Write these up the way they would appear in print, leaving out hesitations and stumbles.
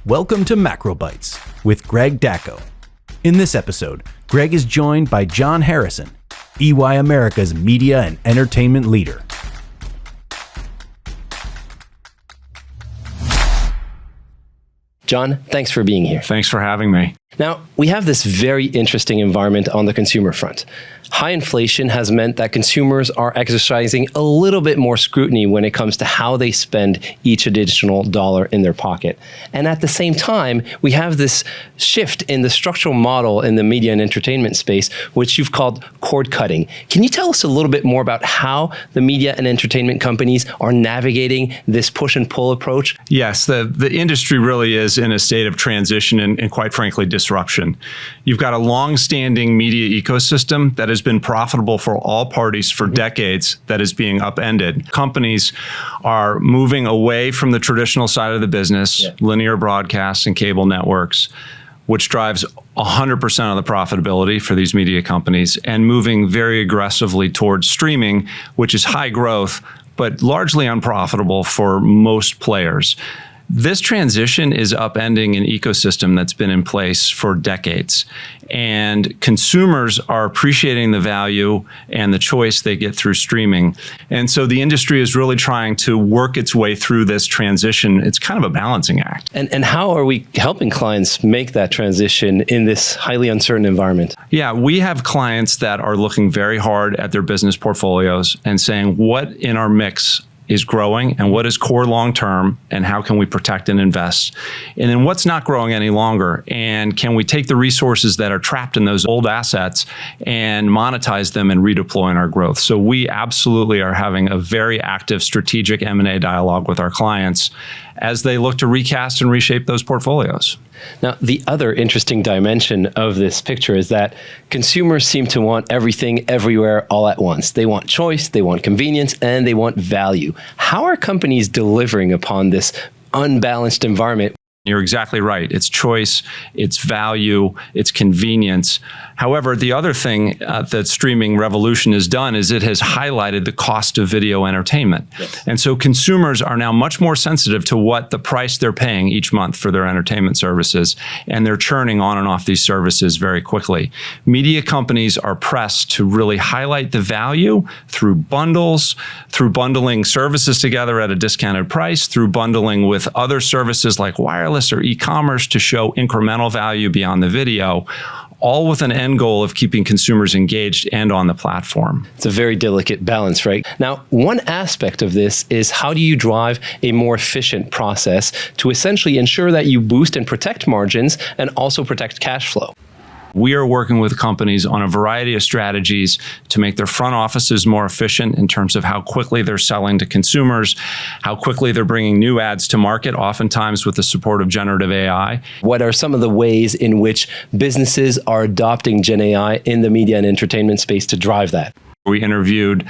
Welcome to Macro Bites with Greg Dacko. In this episode, Greg is joined by John Harrison, EY America's media and entertainment leader. John, thanks for being here. Thanks for having me. Now, we have this very interesting environment on the consumer front. High inflation has meant that consumers are exercising a little bit more scrutiny when it comes to how they spend each additional dollar in their pocket. And at the same time, we have this shift in the structural model in the media and entertainment space, which you've called cord cutting. Can you tell us a little bit more about how the media and entertainment companies are navigating this push and pull approach? Yes, the industry really is in a state of transition and quite frankly, disruption. You've got a long-standing media ecosystem that has been profitable for all parties for decades that is being upended. Companies are moving away from the traditional side of the business, linear broadcasts and cable networks, which drives 100% of the profitability for these media companies, and moving very aggressively towards streaming, which is high growth, but largely unprofitable for most players. This transition is upending an ecosystem that's been in place for decades, and consumers are appreciating the value and the choice they get through streaming. And so the industry is really trying to work its way through this transition. It's kind of a balancing act. And how are we helping clients make that transition in this highly uncertain environment? Yeah, we have clients that are looking very hard at their business portfolios and saying, what in our mix is growing and what is core long-term and how can we protect and invest? And then what's not growing any longer? And can we take the resources that are trapped in those old assets and monetize them and redeploy in our growth? So we absolutely are having a very active strategic M&A dialogue with our clients as they look to recast and reshape those portfolios. Now, the other interesting dimension of this picture is that consumers seem to want everything everywhere all at once. They want choice, they want convenience, and they want value. How are companies delivering upon this unbalanced environment? You're exactly right. It's choice, it's value, it's convenience. However, the other thing that streaming revolution has done is it has highlighted the cost of video entertainment. Yes. And so consumers are now much more sensitive to what the price they're paying each month for their entertainment services, and they're churning on and off these services very quickly. Media companies are pressed to really highlight the value through bundles, through bundling services together at a discounted price, through bundling with other services like wireless or e-commerce to show incremental value beyond the video, all with an end goal of keeping consumers engaged and on the platform. It's a very delicate balance, right? Now, one aspect of this is how do you drive a more efficient process to essentially ensure that you boost and protect margins and also protect cash flow? We are working with companies on a variety of strategies to make their front offices more efficient in terms of how quickly they're selling to consumers, how quickly they're bringing new ads to market, oftentimes with the support of generative AI. What are some of the ways in which businesses are adopting Gen AI in the media and entertainment space to drive that? We interviewed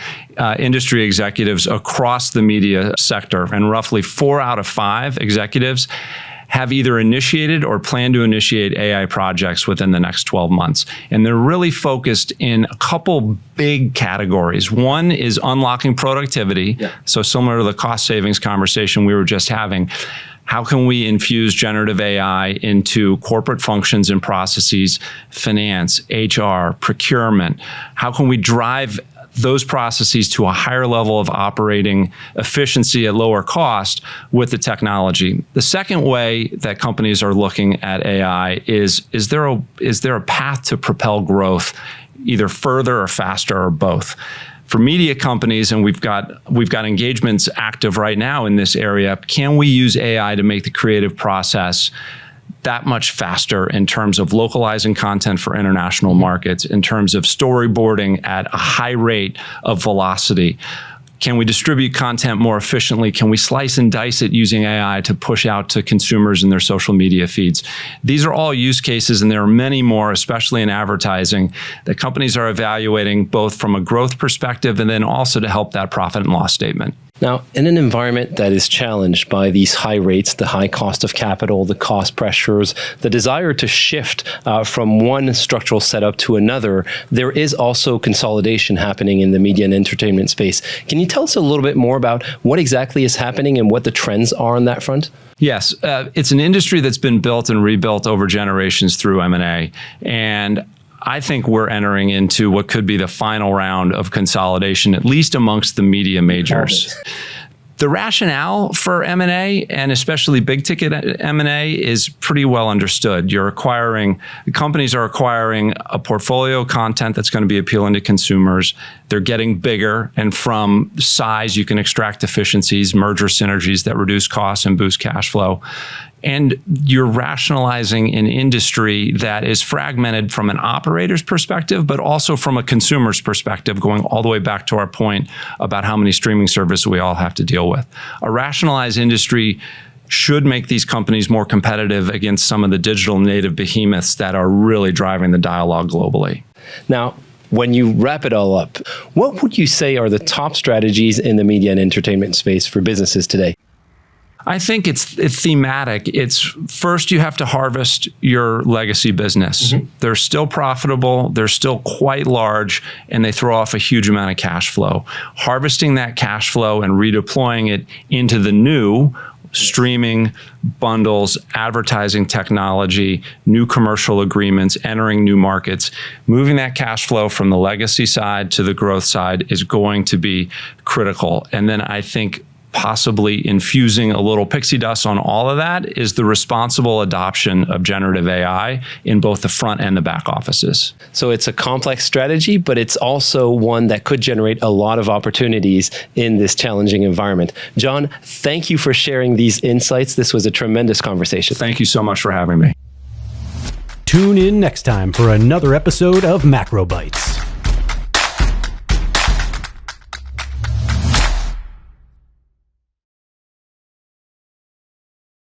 industry executives across the media sector, and roughly 4 out of 5 executives have either initiated or plan to initiate AI projects within the next 12 months. And they're really focused in a couple big categories. One is unlocking productivity. So similar to the cost savings conversation we were just having, how can we infuse generative AI into corporate functions and processes, finance, HR, procurement? How can we drive those processes to a higher level of operating efficiency at lower cost with the technology? The second way that companies are looking at AI is there a path to propel growth either further or faster or both? For media companies, and we've got engagements active right now in this area, can we use AI to make the creative process that much faster in terms of localizing content for international markets, in terms of storyboarding at a high rate of velocity? Can we distribute content more efficiently? Can we slice and dice it using AI to push out to consumers in their social media feeds? These are all use cases, and there are many more, especially in advertising, that companies are evaluating both from a growth perspective and then also to help that profit and loss statement. Now, in an environment that is challenged by these high rates, the high cost of capital, the cost pressures, the desire to shift from one structural setup to another, there is also consolidation happening in the media and entertainment space. Can you tell us a little bit more about what exactly is happening and what the trends are on that front? Yes, it's an industry that's been built and rebuilt over generations through M&A. And I think we're entering into what could be the final round of consolidation, at least amongst the media majors. The rationale for M&A, and especially big ticket M&A, is pretty well understood. Companies are acquiring a portfolio of content that's going to be appealing to consumers. They're getting bigger, and from size, you can extract efficiencies, merger synergies that reduce costs and boost cash flow. And you're rationalizing an industry that is fragmented from an operator's perspective, but also from a consumer's perspective, going all the way back to our point about how many streaming services we all have to deal with. A rationalized industry should make these companies more competitive against some of the digital native behemoths that are really driving the dialogue globally. Now, when you wrap it all up, what would you say are the top strategies in the media and entertainment space for businesses today? I think it's thematic. It's first, you have to harvest your legacy business. Mm-hmm. They're still profitable, they're still quite large, and they throw off a huge amount of cash flow. Harvesting that cash flow and redeploying it into the new streaming, bundles, advertising technology, new commercial agreements, entering new markets, moving that cash flow from the legacy side to the growth side is going to be critical. And then I think possibly infusing a little pixie dust on all of that is the responsible adoption of generative AI in both the front and the back offices. So it's a complex strategy, but it's also one that could generate a lot of opportunities in this challenging environment. John, thank you for sharing these insights. This was a tremendous conversation. Thank you so much for having me. Tune in next time for another episode of Macro Bites.